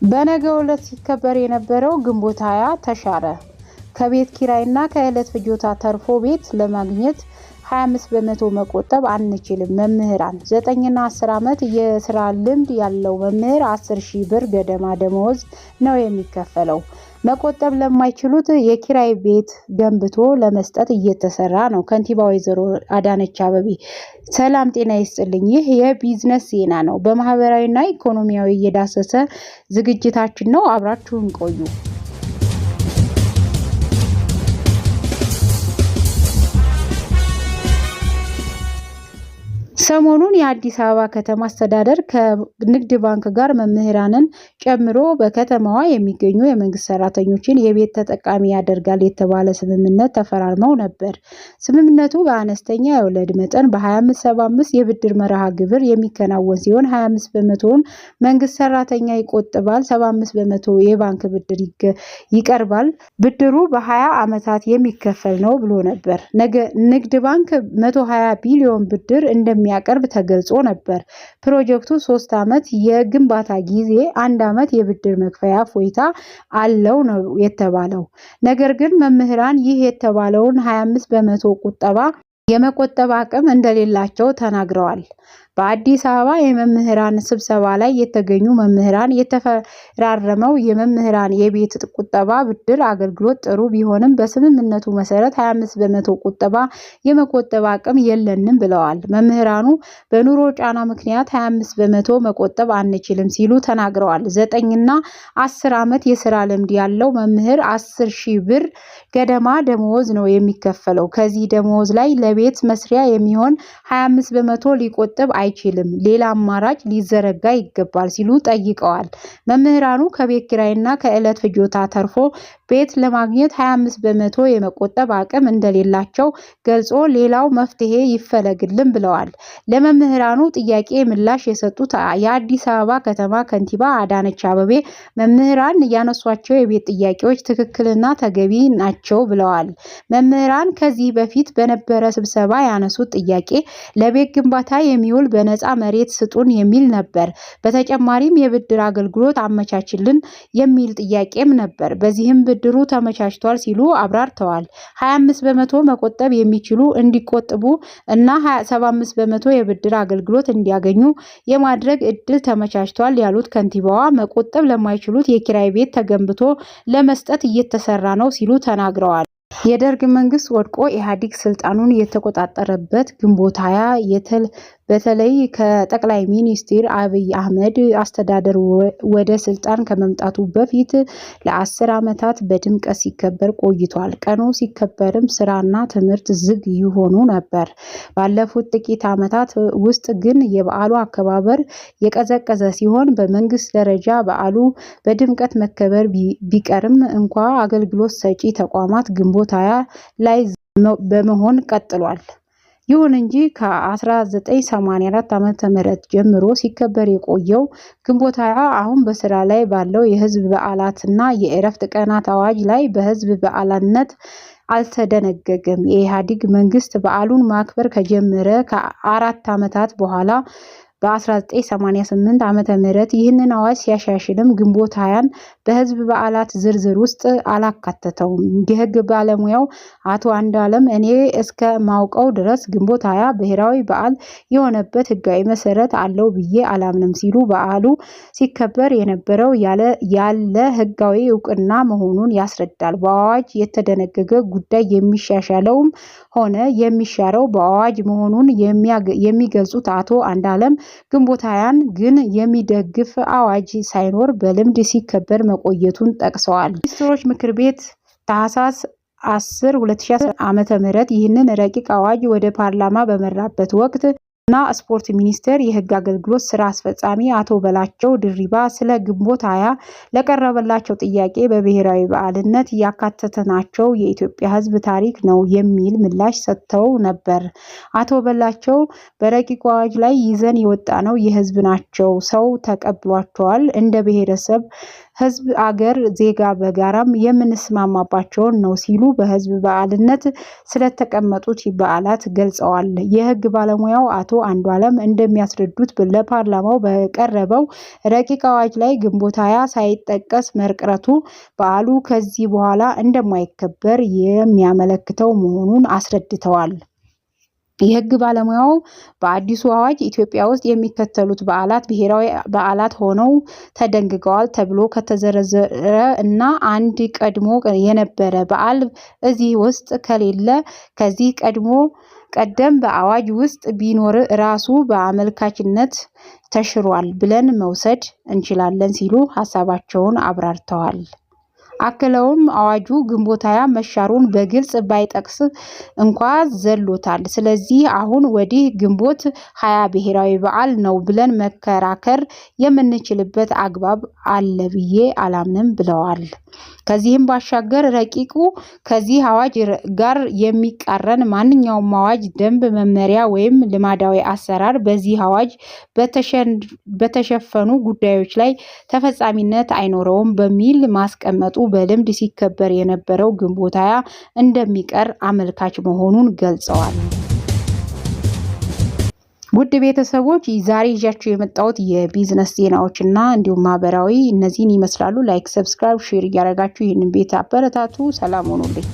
በነገው ዕለት ሲከበር የነበረው ግንቦት 20 ተሻረ። ከቤት ኪራይና ከዕለት ፍጆታ ተርፎ ቤት ለማግኘት 25 በመቶ መቆጠብ አንችልም። መምህራን 9ና 10 ዓመት የስራ ልምድ ያለው መምህር 10,000 ብር ገደማ ደመወዝ ነው የሚከፈለው። መቆጠብ ለማይችሉት የኪራይ ቤት ገንብቶ ለመስጠት እየተሰራ ነው። ከንቲባ ወይዘሮ አዳነች አቤቤ። ሰላም ጤና ይስጥልኝ። ይህ የቢዝነስ ዜና ነው። በማህበራዊና ኢኮኖሚያዊ የዳሰሰ ዝግጅታችን ነው። አብራችሁን ቆዩ። ሰሞኑን የአዲስ አበባ ከተማ አስተዳደር ከንግድ ባንክ ጋር መምህራንን ጨምሮ በከተማዋ የሚገኙ የመንግስት ሰራተኞችን የቤት ተጠቃሚ ያደርጋል የተባለ ስምምነት ተፈራርመው ነበር። ስምምነቱ በአነስተኛ የወለድ መጠን በ25/75 የብድር መርሃ ግብር የሚከናወን ሲሆን 25 በመቶውን መንግስት ሰራተኛ ይቆጥባል፣ 75 በመቶ የባንክ ብድር ይቀርባል። ብድሩ በ20 ዓመታት የሚከፈል ነው ብሎ ነበር። ንግድ ባንክ 120 ቢሊዮን ብድር እንደሚያቀርብ ተገልጾ ነበር። ፕሮጀክቱ 3 ዓመት የግንባታ ጊዜ፣ 1 ዓመት የብድር መክፈያ እፎይታ አለው ነው የተባለው። ነገር ግን መምህራን ይህ የተባለውን 25 በመቶ ቁጠባ የመቆጠብ አቅም እንደሌላቸው ተናግረዋል። በአዲስ አበባ የመምህራን ስብሰባ ላይ የተገኙ መምህራን የተፈራረመው የመምህራን የቤት ቁጠባ ብድር አገልግሎት ጥሩ ቢሆንም በስምምነቱ መሰረት 25 በመቶ ቁጠባ የመቆጠብ አቅም የለንም ብለዋል። መምህራኑ በኑሮ ጫና ምክንያት 25 በመቶ መቆጠብ አንችልም ሲሉ ተናግረዋል። 9ና 10 ዓመት የስራ ልምድ ያለው መምህር 10,000 ብር ገደማ ደመወዝ ነው የሚከፈለው። ከዚህ ደመወዝ ላይ ለቤት መስሪያ የሚሆን 25 በመቶ ሊቆጥብ አይችልም። ሌላ አማራጭ ሊዘረጋ ይገባል ሲሉ ጠይቀዋል። መምህራኑ ከቤት ኪራይና ከዕለት ፍጆታ ተርፎ ቤት ለማግኘት 25 በመቶ የመቆጠብ አቅም እንደሌላቸው ገልጾ ሌላው መፍትሄ ይፈለግልን ብለዋል። ለመምህራኑ ጥያቄ ምላሽ የሰጡት የአዲስ አበባ ከተማ ከንቲባ አዳነች አቤቤ መምህራን ያነሷቸው የቤት ጥያቄዎች ትክክልና ተገቢ ናቸው ብለዋል። መምህራን ከዚህ በፊት በነበረ ስብሰባ ያነሱት ጥያቄ ለቤት ግንባታ የሚውል በነፃ መሬት ስጡን የሚል ነበር። በተጨማሪም የብድር አገልግሎት አመቻችልን የሚል ጥያቄም ነበር። በዚህም ብድሩ ተመቻችቷል ሲሉ አብራርተዋል። 25 በመቶ መቆጠብ የሚችሉ እንዲቆጥቡ እና 75 በመቶ የብድር አገልግሎት እንዲያገኙ የማድረግ እድል ተመቻችቷል ያሉት ከንቲባዋ መቆጠብ ለማይችሉት የኪራይ ቤት ተገንብቶ ለመስጠት እየተሰራ ነው ሲሉ ተናግረዋል። የደርግ መንግስት ወድቆ ኢህአዴግ ስልጣኑን የተቆጣጠረበት ግንቦት 20 በተለይ ከጠቅላይ ሚኒስትር አብይ አህመድ አስተዳደር ወደ ስልጣን ከመምጣቱ በፊት ለ10 ዓመታት በድምቀት ሲከበር ቆይቷል። ቀኑ ሲከበርም ስራና ትምህርት ዝግ ይሆኑ ነበር። ባለፉት ጥቂት ዓመታት ውስጥ ግን የበዓሉ አከባበር የቀዘቀዘ ሲሆን በመንግስት ደረጃ በዓሉ በድምቀት መከበር ቢቀርም እንኳ አገልግሎት ሰጪ ተቋማት ግንቦት 20 ላይ በመሆን ቀጥሏል። ይሁን እንጂ ከ1984 ዓ.ም ጀምሮ ሲከበር የቆየው ግንቦት 20 አሁን በስራ ላይ ባለው የህዝብ በዓላትና የእረፍት ቀናት አዋጅ ላይ በህዝብ በዓልነት አልተደነገገም። የኢህአዴግ መንግስት በዓሉን ማክበር ከጀመረ ከ4 ዓመታት በኋላ በ1988 ዓመተ ምህረት ይህንን አዋጅ ሲያሻሽልም ግንቦት 20ን በህዝብ በዓላት ዝርዝር ውስጥ አላካተተውም። የህግ ባለሙያው አቶ አንዱዓለም እኔ እስከ ማውቀው ድረስ ግንቦት 20 ብሔራዊ በዓል የሆነበት ህጋዊ መሰረት አለው ብዬ አላምንም ሲሉ በዓሉ ሲከበር የነበረው ያለ ህጋዊ እውቅና መሆኑን ያስረዳል። በአዋጅ የተደነገገ ጉዳይ የሚሻሻለውም ሆነ የሚሻረው በአዋጅ መሆኑን የሚገልጹት አቶ አንዱዓለም ግንቦት 20ን ግን የሚደግፍ አዋጅ ሳይኖር በልምድ ሲከበር መቆየቱን ጠቅሰዋል። ሚኒስትሮች ምክር ቤት ታህሳስ 10 2010 ዓ.ም ይህንን ረቂቅ አዋጅ ወደ ፓርላማ በመራበት ወቅት እና ስፖርት ሚኒስቴር የህግ አገልግሎት ስራ አስፈጻሚ አቶ በላቸው ድሪባ ስለ ግንቦት 20 ለቀረበላቸው ጥያቄ በብሔራዊ በዓልነት ያካተተናቸው የኢትዮጵያ ህዝብ ታሪክ ነው የሚል ምላሽ ሰጥተው ነበር። አቶ በላቸው በረቂቁ አዋጅ ላይ ይዘን የወጣነው የህዝብ ናቸው፣ ሰው ተቀብሏቸዋል፣ እንደ ብሔረሰብ ህዝብ አገር ዜጋ በጋራም የምንስማማባቸውን ነው ሲሉ በህዝብ በዓልነት ስለተቀመጡት በዓላት ገልጸዋል። የህግ ባለሙያው አቶ አንዱዓለም እንደሚያስረዱት ለፓርላማው በቀረበው ረቂቅ አዋጅ ላይ ግንቦት 20 ሳይጠቀስ መቅረቱ በዓሉ ከዚህ በኋላ እንደማይከበር የሚያመለክተው መሆኑን አስረድተዋል። የህግ ባለሙያው በአዲሱ አዋጅ ኢትዮጵያ ውስጥ የሚከተሉት በዓላት ብሔራዊ በዓላት ሆነው ተደንግገዋል ተብሎ ከተዘረዘረ እና አንድ ቀድሞ የነበረ በዓል እዚህ ውስጥ ከሌለ ከዚህ ቀደም በአዋጅ ውስጥ ቢኖር ራሱ በአመልካችነት ተሽሯል ብለን መውሰድ እንችላለን ሲሉ ሐሳባቸውን አብራርተዋል። አክለውም አዋጁ ግንቦት 20 መሻሩን በግልጽ ባይጠቅስ እንኳን ዘሎታል። ስለዚህ አሁን ወዲህ ግንቦት 20 ብሔራዊ በዓል ነው ብለን መከራከር የምንችልበት አግባብ አለ ብዬ አላምንም ብለዋል። ከዚህም ባሻገር ረቂቁ ከዚህ አዋጅ ጋር የሚቃረን ማንኛውም አዋጅ፣ ደንብ፣ መመሪያ ወይም ልማዳዊ አሰራር በዚህ አዋጅ በተሸፈኑ ጉዳዮች ላይ ተፈጻሚነት አይኖረውም በሚል ማስቀመጡ በልምድ ሲከበር የነበረው ግንቦት 20 እንደሚቀር አመልካች መሆኑን ገልጸዋል። ውድ ቤተሰቦች ዛሬ ይዣችሁ የመጣሁት የቢዝነስ ዜናዎችና እንዲሁም ማህበራዊ እነዚህን ይመስላሉ። ላይክ፣ ሰብስክራይብ፣ ሼር እያደረጋችሁ ይህንን ቤት አበረታቱ። ሰላም ሆኑልኝ።